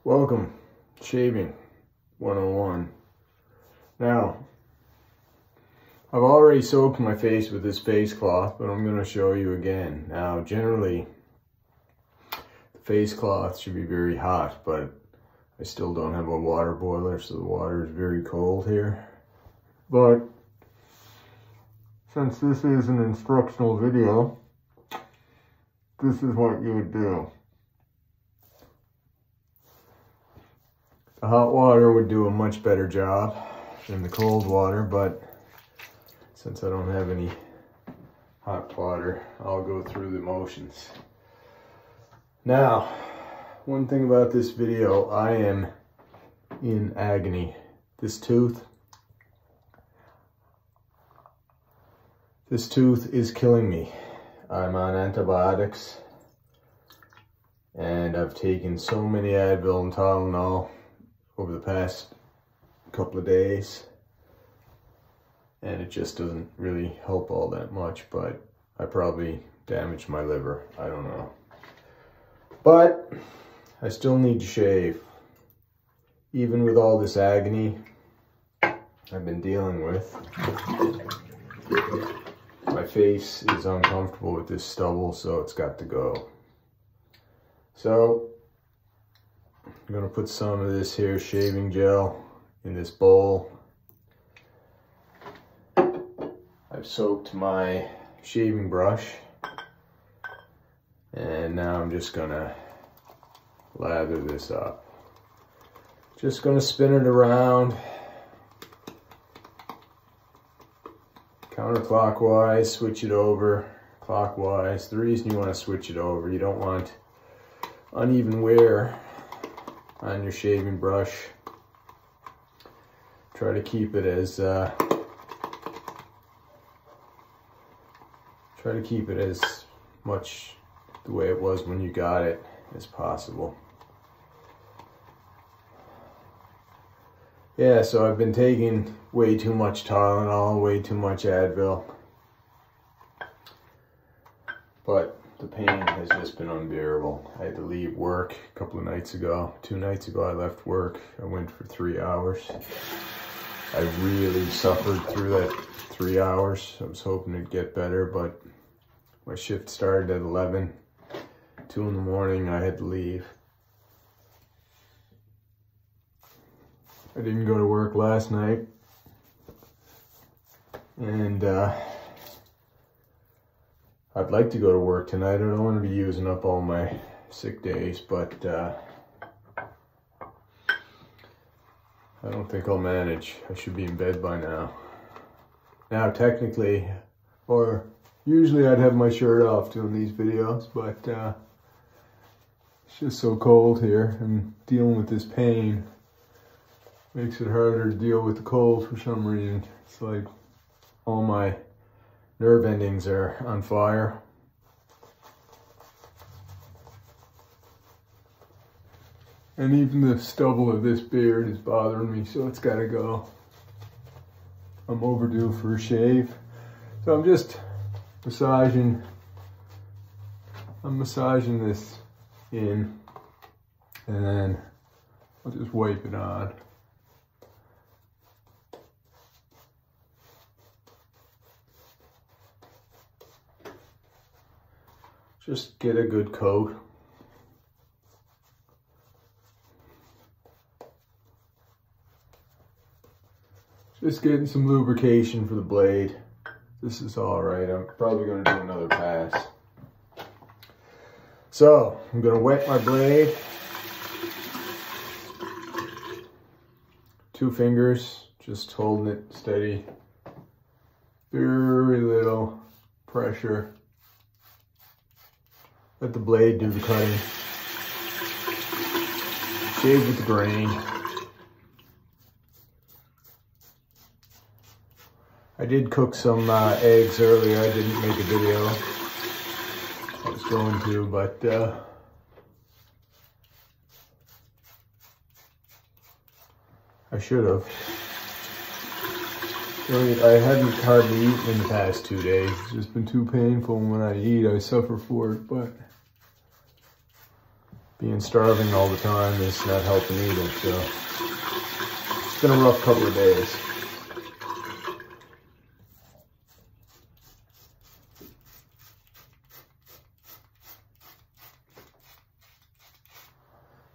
Welcome, Shaving 101. Now, I've already soaked my face with this face cloth, but I'm going to show you again. Now, generally, the face cloth should be very hot, but I still don't have a water boiler, so the water is very cold here. But since this is an instructional video, this is what you would do. The hot water would do a much better job than the cold water, but since I don't have any hot water, I'll go through the motions. Now, one thing about this video, I am in agony. This tooth is killing me. I'm on antibiotics, and I've taken so many Advil and Tylenol over the past couple of days, and it just doesn't really help all that much, but I probably damaged my liver. I don't know. But I still need to shave. Even with all this agony I've been dealing with, my face is uncomfortable with this stubble, so it's got to go. So I'm going to put some of this here shaving gel in this bowl. I've soaked my shaving brush, and now I'm just going to lather this up. Just going to spin it around counterclockwise, switch it over clockwise. The reason you want to switch it over, you don't want uneven wear on your shaving brush. Try to keep it as much the way it was when you got it as possible. Yeah, so I've been taking way too much Tylenol, way too much Advil, but the pain has just been unbearable. I had to leave work a couple of nights ago. 2 nights ago I left work. I went for 3 hours. I really suffered through that 3 hours. I was hoping it'd get better, but my shift started at 11. 2 in the morning I had to leave. I didn't go to work last night, and I'd like to go to work tonight. I don't want to be using up all my sick days, but I don't think I'll manage. I should be in bed by now. Now, technically, or usually I'd have my shirt off doing these videos, but it's just so cold here, and dealing with this pain makes it harder to deal with the cold for some reason. It's like all my nerve endings are on fire. And even the stubble of this beard is bothering me, so it's gotta go. I'm overdue for a shave. So I'm just massaging this in, and then I'll just wipe it on. Just get a good coat. Just getting some lubrication for the blade. This is all right. I'm probably going to do another pass. So I'm going to wet my blade. 2 fingers, just holding it steady. Very little pressure. Let the blade do the cutting. Shave with the grain. I did cook some eggs earlier. I didn't make a video. I was going to, but I should have. I hadn't hardly eaten in the past 2 days. It's just been too painful when I eat. I suffer for it, but being starving all the time is not helping either, so it's been a rough couple of days.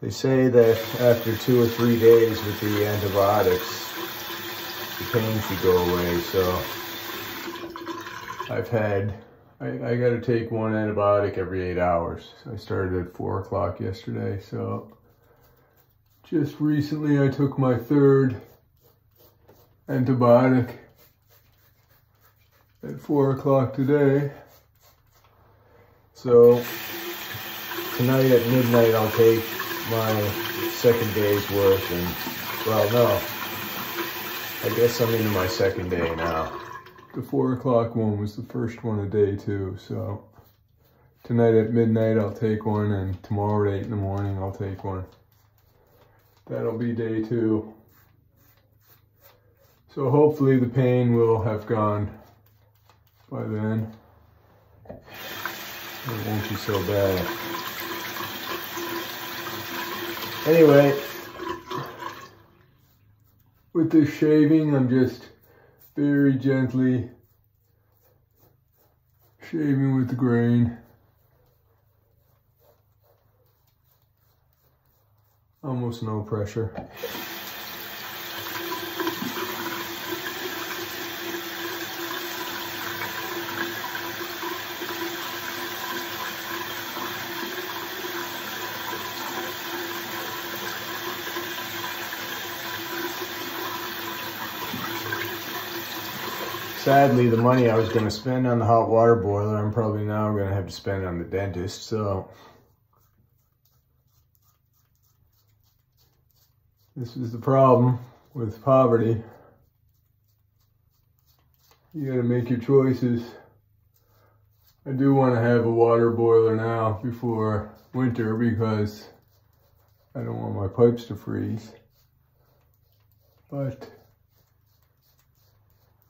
They say that after 2 or 3 days with the antibiotics, the pain should go away, so I gotta take one antibiotic every 8 hours. I started at 4 o'clock yesterday, so just recently I took my 3rd antibiotic at 4 o'clock today. So tonight at midnight I'll take my 2nd day's worth, and well, no, I guess I'm into my 2nd day now. The 4 o'clock one was the first one of day 2, so tonight at midnight I'll take one, and tomorrow at 8 in the morning I'll take one. That'll be day 2. So hopefully the pain will have gone by then. It won't be so bad. Anyway, with this shaving, I'm just very gently shaving with the grain. Almost no pressure. Sadly, the money I was going to spend on the hot water boiler, I'm probably now going to have to spend on the dentist, so this is the problem with poverty. You got to make your choices. I do want to have a water boiler now before winter because I don't want my pipes to freeze, but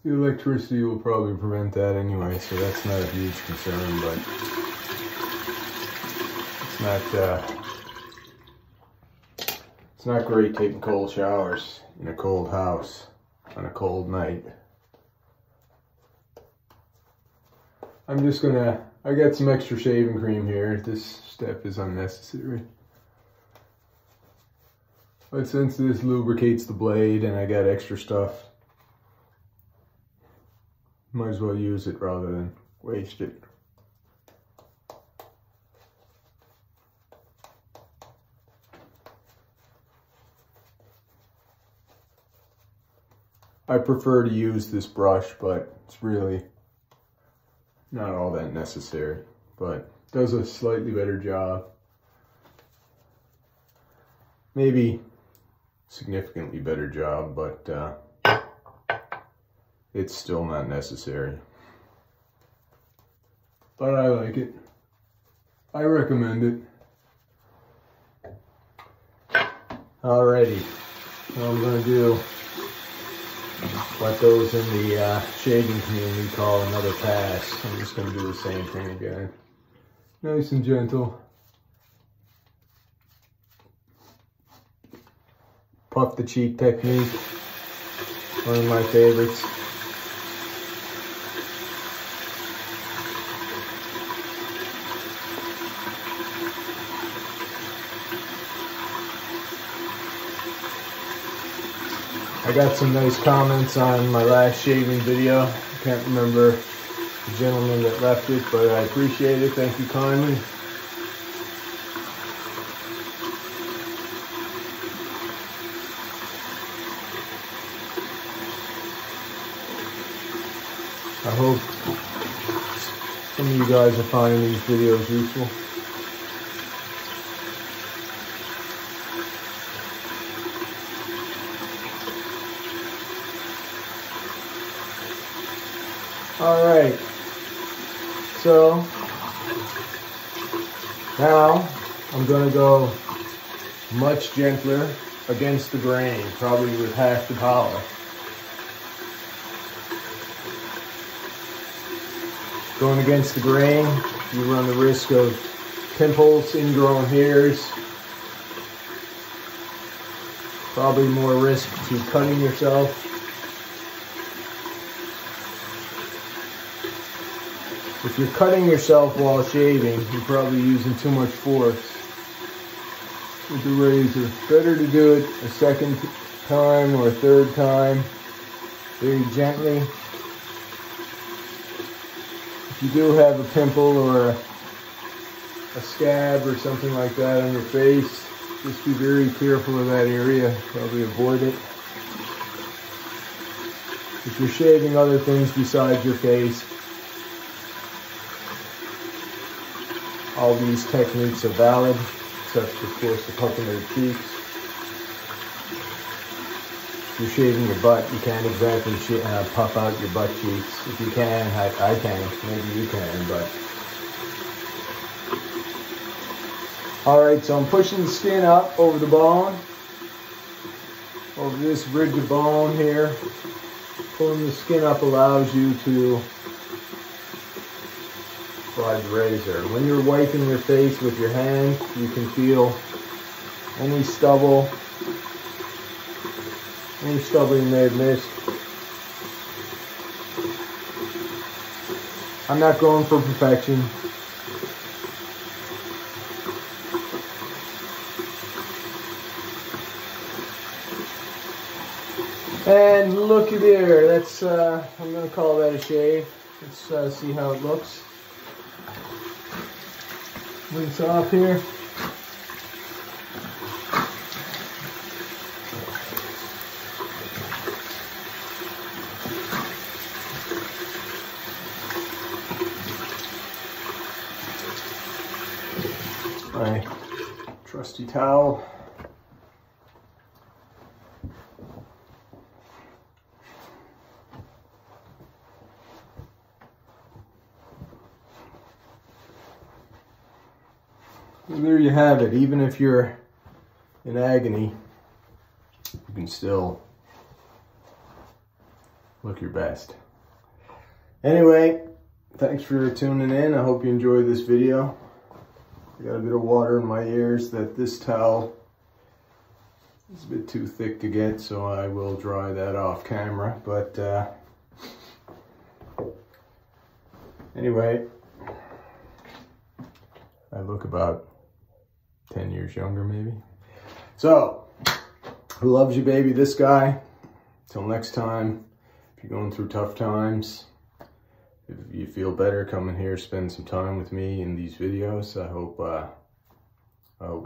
the electricity will probably prevent that anyway, so that's not a huge concern, but it's not great taking cold showers in a cold house on a cold night. I got some extra shaving cream here. This step is unnecessary. But since this lubricates the blade and I got extra stuff, might as well use it rather than waste it. I prefer to use this brush, but it's really not all that necessary, but does a slightly better job. Maybe significantly better job, but it's still not necessary. But I like it. I recommend it. Alrighty, what I'm gonna do, what those in the shaving community call another pass. I'm just gonna do the same thing again. Nice and gentle. Puff the cheek technique, one of my favorites. I got some nice comments on my last shaving video. I can't remember the gentleman that left it, but I appreciate it. Thank you kindly. I hope some of you guys are finding these videos useful. Alright, so now I'm going to go much gentler against the grain, probably with half the power. Going against the grain, you run the risk of pimples, ingrown hairs, Probably more risk to cutting yourself. If you're cutting yourself while shaving, you're probably using too much force with the razor. Better to do it a second time or a third time, very gently. If you do have a pimple or a scab or something like that on your face, just be very careful of that area. Probably avoid it. If you're shaving other things besides your face, all these techniques are valid, except of course the puffing of the cheeks. If you're shaving your butt, you can't exactly puff out your butt cheeks. If you can, I can't, maybe you can, but. Alright, so I'm pushing the skin up over the bone, over this ridge of bone here. Pulling the skin up allows you to slide the razor. When you're wiping your face with your hand, you can feel any stubble you may have missed. I'm not going for perfection. And looky there, that's, I'm going to call that a shave. Let's see how it looks. Rinse off here. My trusty towel. And there you have it. Even if you're in agony, you can still look your best. Anyway, thanks for tuning in. I hope you enjoyed this video. I got a bit of water in my ears that this towel is a bit too thick to get, so I will dry that off camera. But anyway, I look about 10 years younger maybe. So, who loves you, baby? This guy. Till next time, if you're going through tough times, if you feel better, come in here, spend some time with me in these videos. I hope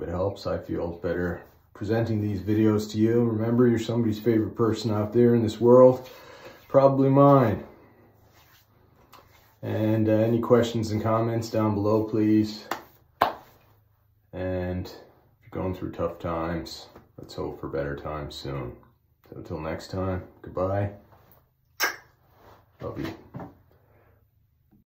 it helps. I feel better presenting these videos to you. Remember, you're somebody's favorite person out there in this world, probably mine. And any questions and comments down below, please. And if you're going through tough times, let's hope for better times soon. So until next time, goodbye. Love you.